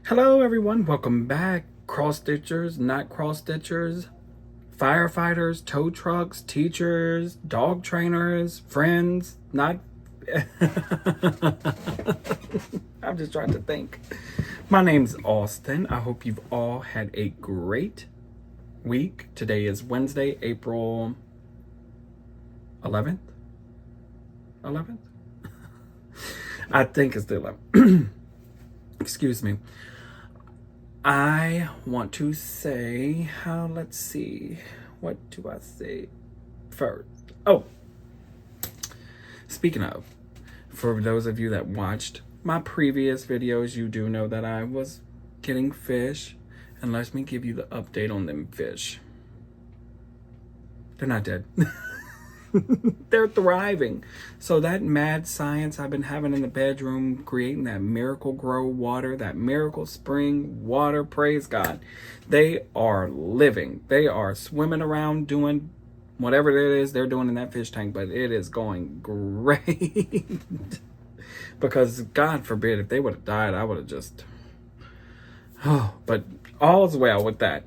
Hello, everyone. Welcome back. Cross stitchers, not cross stitchers, firefighters, tow trucks, teachers, dog trainers, friends, not. I'm just trying to think. My name's Austin. I hope you've all had a great week. Today is Wednesday, April 11th. 11th? I think it's the 11th. Excuse me. I want to say, let's see, what do I say first? Oh, speaking of, for those of you that watched my previous videos, you do know that I was getting fish. And let me give you the update on them fish. They're not dead. They're thriving. So that mad science I've been having in the bedroom, creating that Miracle Grow water, that Miracle Spring water, praise God. They are living. They are swimming around doing whatever it is they're doing in that fish tank, but it is going great. Because God forbid, if they would have died, I would have just... Oh, but all's well with that.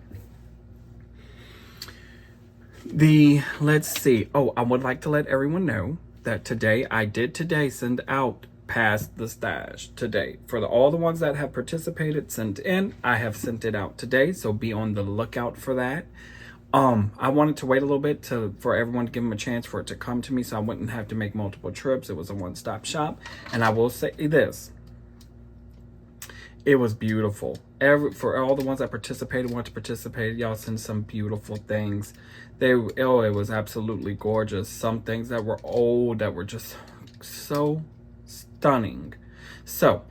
Let's see. Oh, I would like to let everyone know that I did send out Past the Stash today. For all the ones that have participated, sent in, I have sent it out today. So be on the lookout for that. I wanted to wait a little bit for everyone to give them a chance for it to come to me so I wouldn't have to make multiple trips. It was a one-stop shop. And I will say this. It was beautiful. For all the ones that want to participate, y'all send some beautiful things. It was absolutely gorgeous. Some things that were old that were just so stunning. So,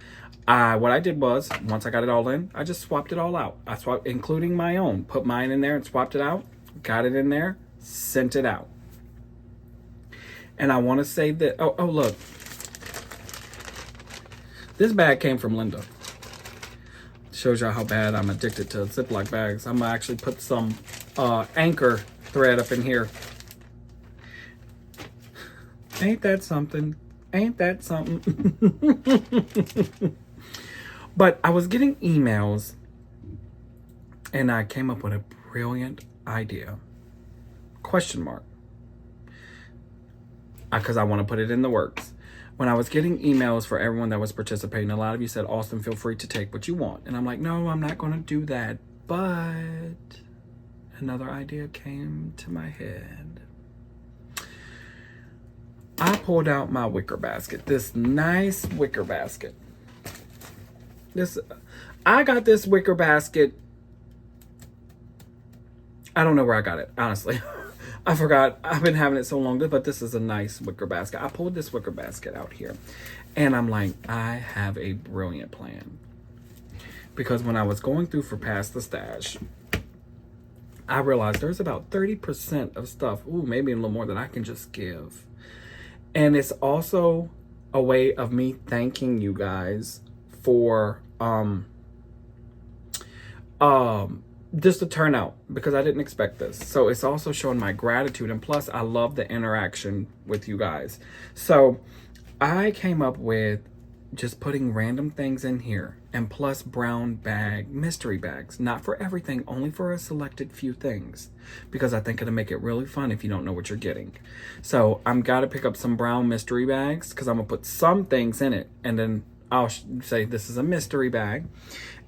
what I did was, once I got it all in, I just swapped it all out. I swapped, including my own. Put mine in there and swapped it out. Got it in there, sent it out. And I want to say that, oh look. This bag came from Linda. Shows y'all how bad I'm addicted to Ziploc bags. I'm gonna actually put some anchor thread up in here. Ain't that something? Ain't that something? But I was getting emails and I came up with a brilliant idea. Question mark. Because I want to put it in the works. When I was getting emails for everyone that was participating, a lot of you said, Austin, feel free to take what you want. And I'm like, no, I'm not going to do that. But another idea came to my head. I pulled out my wicker basket, this nice wicker basket. I got this wicker basket. I don't know where I got it, honestly. I forgot. I've been having it so long, but this is a nice wicker basket. I pulled this wicker basket out here and I'm like, I have a brilliant plan. Because when I was going through for Past the Stash, I realized there's about 30% of stuff, maybe a little more, that I can just give. And it's also a way of me thanking you guys for just the turnout, because I didn't expect this. So it's also showing my gratitude, and plus I love the interaction with you guys. So I came up with just putting random things in here, and plus brown mystery bags, not for everything, only for a selected few things, because I think it'll make it really fun if you don't know what you're getting. So I'm gotta pick up some brown mystery bags, because I'm gonna put some things in it, and then I'll say this is a mystery bag.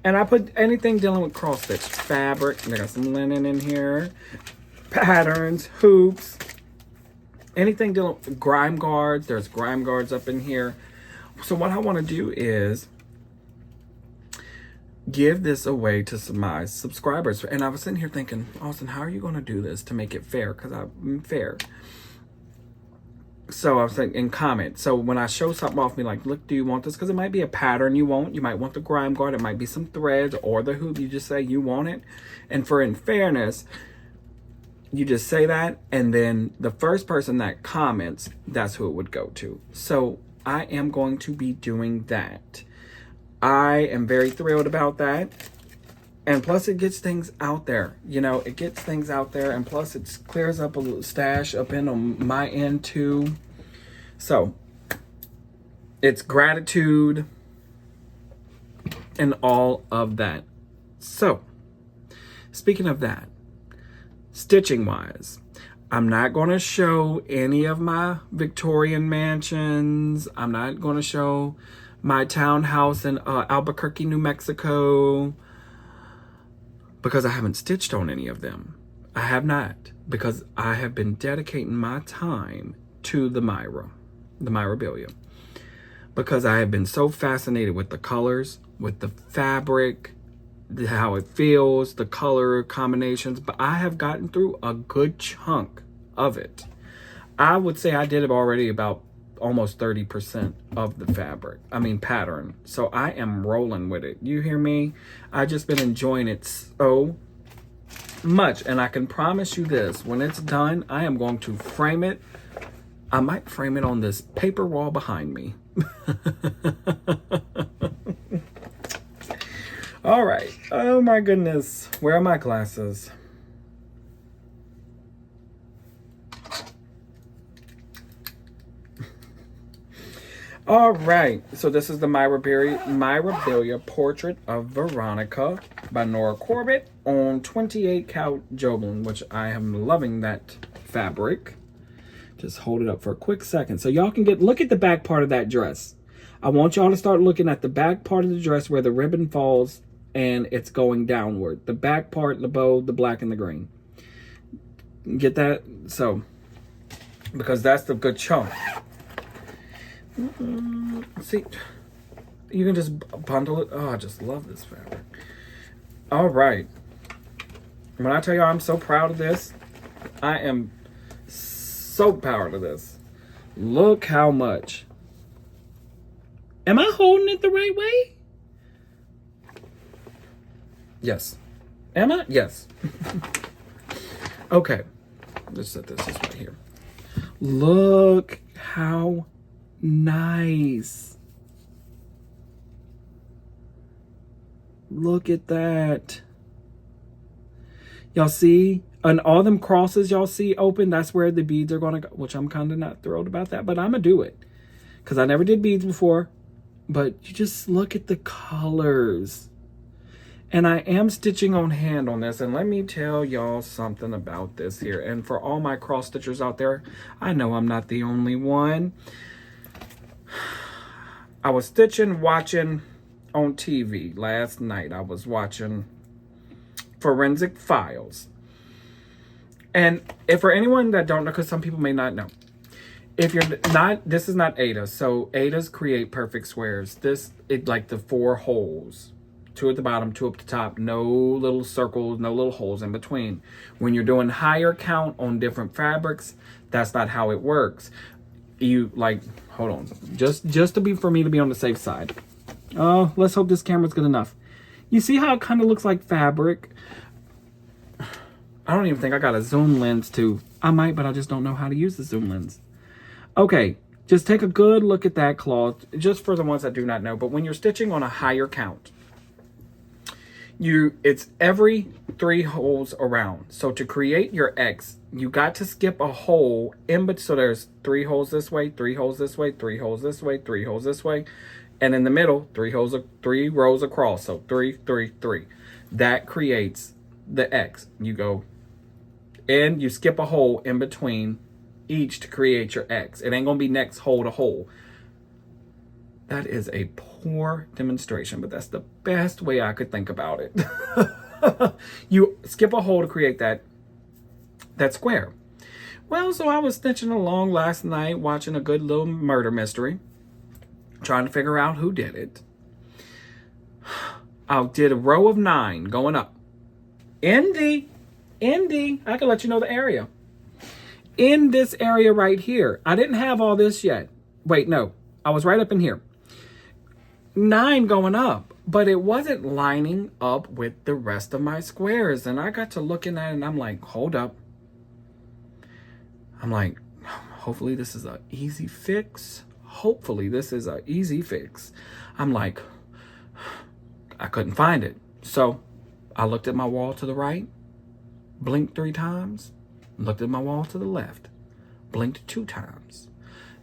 And I put anything dealing with cross stitch, fabric, and I got some linen in here, patterns, hoops, anything dealing with grime guards. There's grime guards up in here. So what I want to do is give this away to my subscribers. And I was sitting here thinking, Austin, how are you going to do this to make it fair? Because I'm fair. So I was like, in comments. So when I show something off, me like, look, do you want this? Because it might be a pattern you want. You might want the grime guard. It might be some threads or the hoop. You just say you want it. And for in fairness, you just say that. And then the first person that comments, that's who it would go to. So I am going to be doing that. I am very thrilled about that. And plus it gets things out there. You know, it gets things out there. And plus it clears up a little stash up in on my end too. So it's gratitude. and all of that. So, speaking of that, stitching wise, I'm not going to show any of my Victorian mansions. I'm not going to show my townhouse in Albuquerque, New Mexico, because I haven't stitched on any of them. I have not, because I have been dedicating my time to the Mirabilia, because I have been so fascinated with the colors, with the fabric, how it feels, the color combinations. But I have gotten through a good chunk of it. I would say I did already about almost 30% of the pattern. So I am rolling with it. You hear me? I just been enjoying it so much. And I can promise you this, when it's done, I am going to frame it. I might frame it on this paper wall behind me. All right. Oh my goodness. Where are my glasses? All right. So this is the Mirabilia Portrait of Veronica by Nora Corbett on 28 count Jobelan, which I am loving that fabric. Just hold it up for a quick second so y'all can look at the back part of that dress. I want y'all to start looking at the back part of the dress where the ribbon falls and it's going downward. The back part, the bow, the black and the green. Get that? So, because that's the good chunk. See, you can just bundle it. Oh, I just love this fabric. All right. When I tell you I'm so proud of this, I am so proud of this. Look how much. Am I holding it the right way? Yes. Am I? Yes. Okay. Let's set this right here. Look how nice. Look at that. Y'all see? And all them crosses y'all see open, that's where the beads are going to go, which I'm kind of not thrilled about that, but I'm going to do it because I never did beads before. But you just look at the colors. And I am stitching on hand on this. And let me tell y'all something about this here. And for all my cross stitchers out there, I know I'm not the only one. I was watching on TV last night. I was watching Forensic Files. And if for anyone that don't know, because some people may not know, if you're not, this is not Aida. So Aidas create perfect squares. Like the 4 holes. 2 at the bottom, 2 up the top, no little circles, no little holes in between. When you're doing higher count on different fabrics, that's not how it works. Hold on, just for me to be on the safe side. Oh, let's hope this camera's good enough. You see how it kind of looks like fabric? I don't even think I got a zoom lens too. I might, but I just don't know how to use the zoom lens. Okay, just take a good look at that cloth, just for the ones that do not know. But when you're stitching on a higher count, it's every 3 holes around. So to create your X, you got to skip a hole in between. So there's 3 holes this way, 3 holes this way, 3 holes this way, 3 holes this way, and in the middle, 3 rows across. So 3, 3, 3. That creates the X. You go and you skip a hole in between each to create your X. It ain't gonna be next hole to hole. That is a poor demonstration, but that's the best way I could think about it. You skip a hole to create that square. Well, so I was stitching along last night, watching a good little murder mystery, trying to figure out who did it. I did a row of 9 going up. Indy, I can let you know the area. In this area right here, I didn't have all this yet. Wait, no, I was right up in here. 9 going up, but it wasn't lining up with the rest of my squares. And I got to looking at it and I'm like, hold up. I'm like, hopefully this is an easy fix. I'm like, I couldn't find it. So I looked at my wall to the right, blinked 3 times, looked at my wall to the left, blinked 2 times,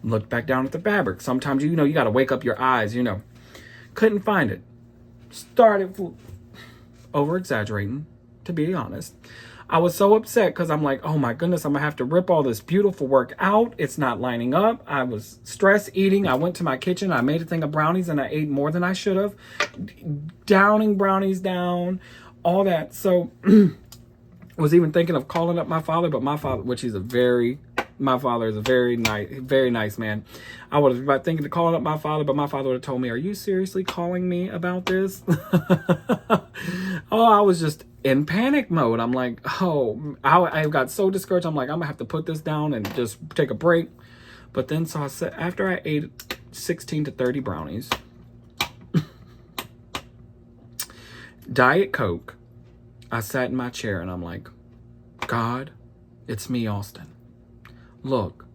looked back down at the fabric. Sometimes, you got to wake up your eyes, Couldn't find it. started over exaggerating, to be honest. I was so upset because I'm like, oh my goodness, I'm gonna have to rip all this beautiful work out. It's not lining up. I was stress eating. I went to my kitchen. I made a thing of brownies and I ate more than I should have. Downing brownies down, all that. So was even thinking of calling up my father, but my father, which my father is a very nice man. I was about thinking to calling up my father, but my father would have told me, are you seriously calling me about this? Oh, I was just in panic mode. I'm like, oh, I got so discouraged. I'm like, I'm gonna have to put this down and just take a break. But then, so I said, after I ate 16 to 30 brownies, Diet Coke, I sat in my chair and I'm like, God, it's me, Austin. Look,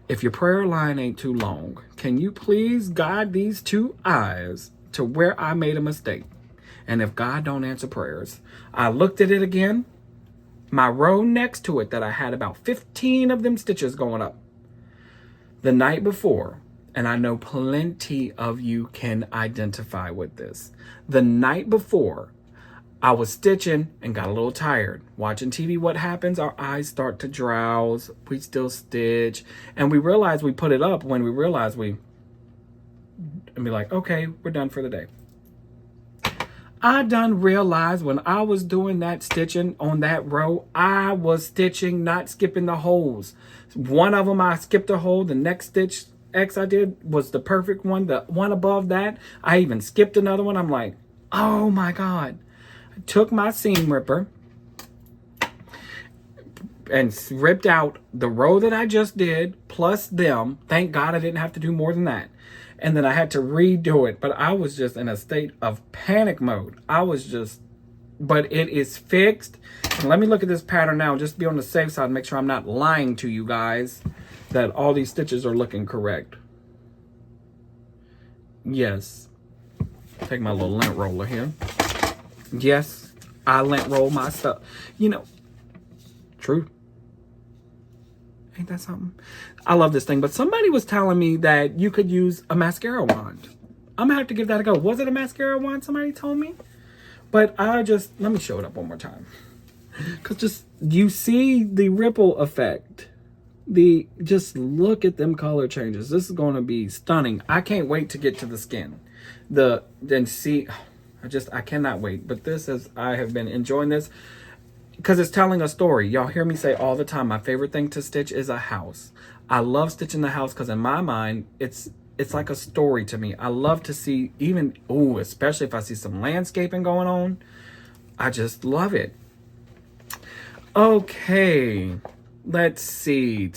if your prayer line ain't too long, can you please guide these two eyes to where I made a mistake? And if God don't answer prayers, I looked at it again, my row next to it that I had about 15 of them stitches going up the night before. And I know plenty of you can identify with this. The night before, I was stitching and got a little tired. Watching TV, what happens? Our eyes start to drowse. We still stitch. And we realize we put it up when we realize and be like, okay, we're done for the day. I done realized when I was doing that stitching on that row, I was stitching, not skipping the holes. One of them, I skipped a hole. The next stitch X I did was the perfect one. The one above that, I even skipped another one. I'm like, oh my God. I took my seam ripper and ripped out the row that I just did, plus them. Thank God I didn't have to do more than that. And then I had to redo it. But I was just in a state of panic mode. But it is fixed. And let me look at this pattern now, just to be on the safe side, make sure I'm not lying to you guys, that all these stitches are looking correct. Yes. Take my little lint roller here. Yes, I lint roll my stuff. You know, true. Ain't that something? I love this thing, but somebody was telling me that you could use a mascara wand. I'm gonna have to give that a go. Was it a mascara wand? Somebody told me. But let me show it up one more time. Cause just, you see the ripple effect. Just look at them color changes. This is gonna be stunning. I can't wait to get to the skin. I cannot wait. But I have been enjoying this because it's telling a story. Y'all hear me say all the time, my favorite thing to stitch is a house. I love stitching the house because in my mind, it's like a story to me. I love to see especially if I see some landscaping going on. I just love it. Okay, let's see.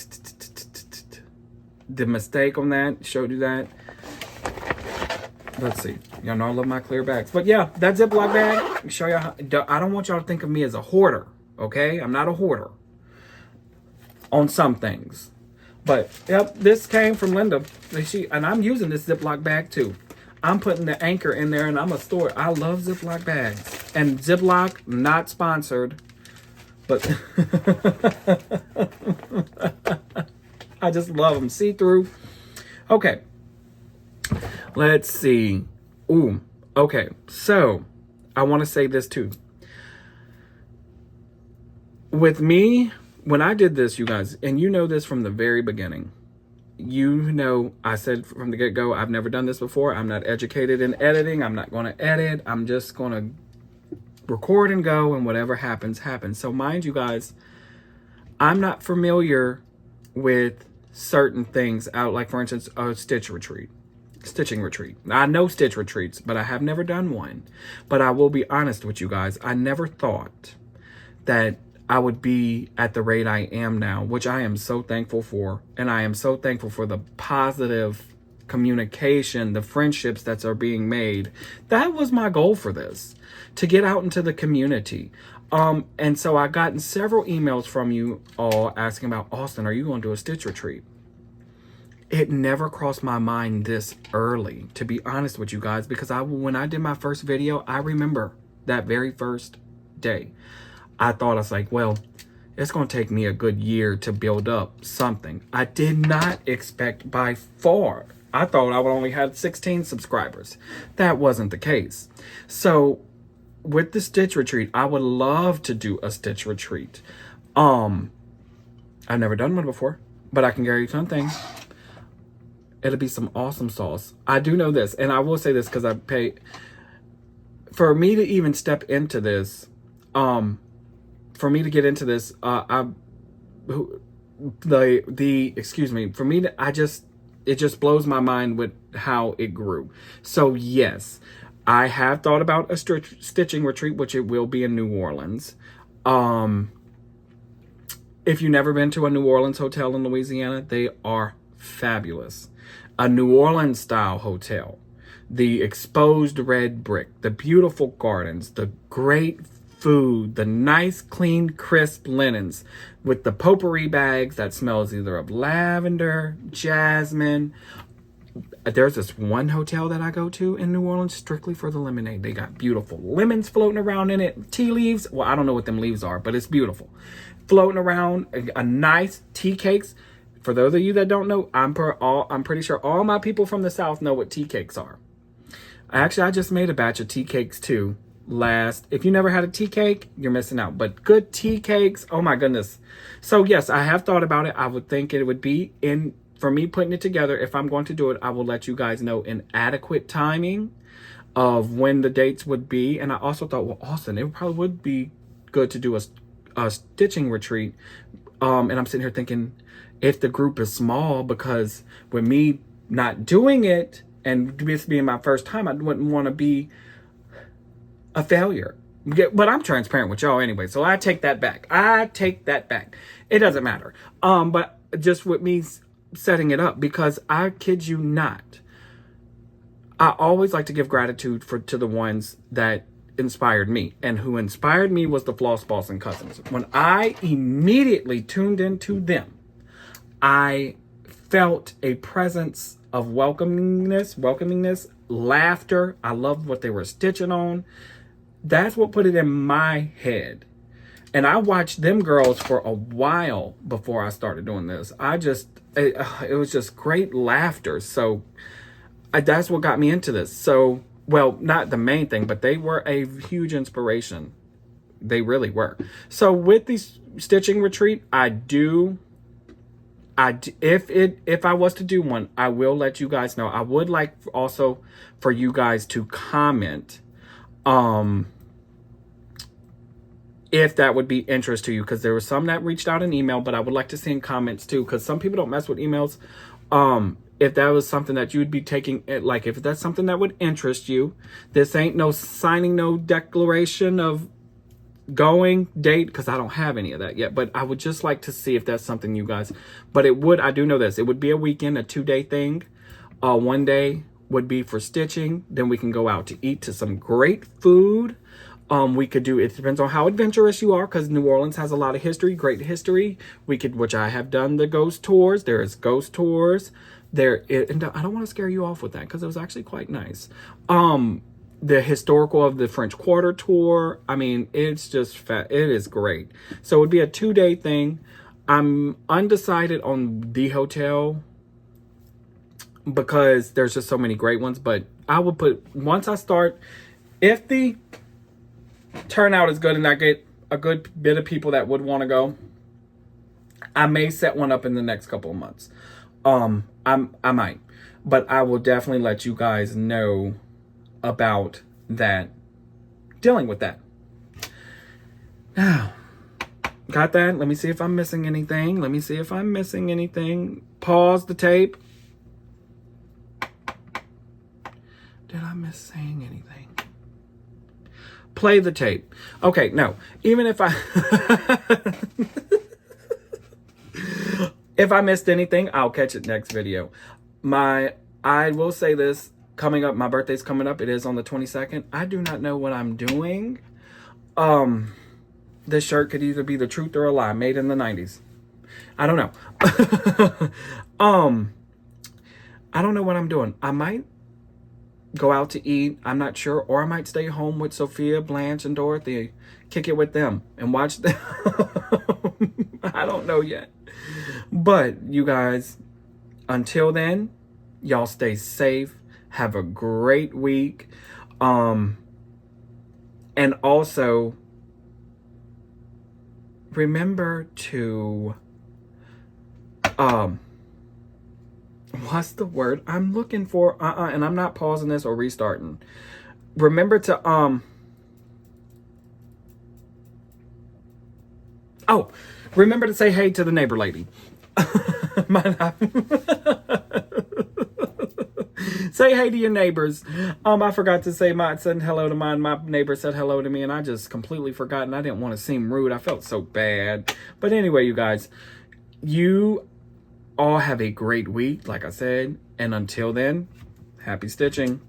The mistake on that, showed you that. Let's see. Y'all know I love my clear bags. But yeah, that Ziploc bag, show y'all how, I don't want y'all to think of me as a hoarder, okay? I'm not a hoarder on some things. But yep, this came from Linda. And I'm using this Ziploc bag too. I'm putting the anchor in there and I'm a store. I love Ziploc bags. And Ziploc, not sponsored, but I just love them. See-through. Okay. Let's see. Okay. So, I want to say this too. With me, when I did this, you guys, and you know this from the very beginning, you know, I said from the get-go, I've never done this before. I'm not educated in editing. I'm not going to edit. I'm just going to record and go, and whatever happens, happens. So mind you guys, I'm not familiar with certain things out, like for instance, a stitching retreat. I know stitch retreats, but I have never done one. But I will be honest with you guys, I never thought that I would be at the rate I am now, which I am so thankful for. And I am so thankful for the positive communication, the friendships that are being made. That was my goal for this, to get out into the community. And so I gotten several emails from you all asking about, Austin, are you going to do a stitch retreat? It never crossed my mind this early, to be honest with you guys, because when I did my first video, I remember that very first day. I was like, well, it's going to take me a good year to build up something. I did not expect by far. I thought I would only had 16 subscribers. That wasn't the case. So with the Stitch retreat, I would love to do a Stitch retreat. I've never done one before, but I can guarantee you one thing. It'll be some awesome sauce. I do know this, and I will say this because I pay for me to even step into this. For me to get into this, excuse me, for me to, it just blows my mind with how it grew. So yes, I have thought about a stitching retreat, which it will be in New Orleans. If you've never been to a New Orleans hotel in Louisiana, they are fabulous. A New Orleans style hotel, the exposed red brick, the beautiful gardens, the great food, the nice, clean, crisp linens with the potpourri bags that smells either of lavender, jasmine. There's this one hotel that I go to in New Orleans strictly for the lemonade. They got beautiful lemons floating around in it, tea leaves. Well, I don't know what them leaves are, but it's beautiful. Floating around, a nice tea cakes. For those of you that don't know, I'm pretty sure all my people from the South know what tea cakes are. Actually, I just made a batch of tea cakes too. If you never had a tea cake, you're missing out. But good tea cakes, oh my goodness. So yes, I have thought about it. I would think it would be for me putting it together. If I'm going to do it, I will let you guys know in adequate timing of when the dates would be. And I also thought, well, Austin, it probably would be good to do a stitching retreat. And I'm sitting here thinking, if the group is small, because with me not doing it and this being my first time, I wouldn't want to be a failure. But I'm transparent with y'all anyway, so I take that back. It doesn't matter. But just with me setting it up, because I kid you not, I always like to give gratitude to the ones that inspired me, and who inspired me was the Floss Boss and Cousins. When I immediately tuned into them, I felt a presence of welcomingness, laughter. I loved what they were stitching on. That's what put it in my head. And I watched them girls for a while before I started doing this. It was just great laughter. So that's what got me into this. So, well, not the main thing, but they were a huge inspiration. They really were. So with these stitching retreat, if I was to do one, I will let you guys know. I would like also for you guys to comment if that would be interest to you, because there were some that reached out in email, but I would like to see in comments too, because some people don't mess with emails. If that was something that you'd be taking, like if that's something that would interest you, this ain't no signing no declaration of going date, because I don't have any of that yet, but I would just like to see if that's something you guys, but I do know this, it would be a weekend, a 2-day thing. One day would be for stitching, then we can go out to eat to some great food. We could do, it depends on how adventurous you are, because New Orleans has a lot of history, great history. Which I have done the ghost tours. There is ghost tours there, and I don't want to scare you off with that, because it was actually quite nice. The historical of the French Quarter tour. I mean, it's just it is great. So it would be a 2-day thing. I'm undecided on the hotel because there's just so many great ones, but I would once I start, if the turnout is good and I get a good bit of people that would want to go, I may set one up in the next couple of months. I might, but I will definitely let you guys know about that, dealing with that. Now, got that? Let me see if I'm missing anything. Pause the tape. Did I miss saying anything? Play the tape. Okay, no. Even if if I missed anything, I'll catch it next video. I will say this, coming up, my birthday's coming up. It is on the 22nd. I do not know what I'm doing. This shirt could either be the truth or a lie, made in the 90s. I don't know. I don't know what I'm doing. I might go out to eat. I'm not sure. Or I might stay home with Sophia, Blanche, and Dorothy. Kick it with them and watch them. I don't know yet. But you guys, until then, Y'all stay safe. Have a great week. And also remember to what's the word I'm looking for? And I'm not pausing this or restarting. Remember to remember to say hey to the neighbor lady. Say hey to your neighbors. I forgot to say said hello to mine. My neighbor said hello to me, and I just completely forgot, and I didn't want to seem rude. I felt so bad. But anyway, you guys, you all have a great week, like I said. And until then, happy stitching.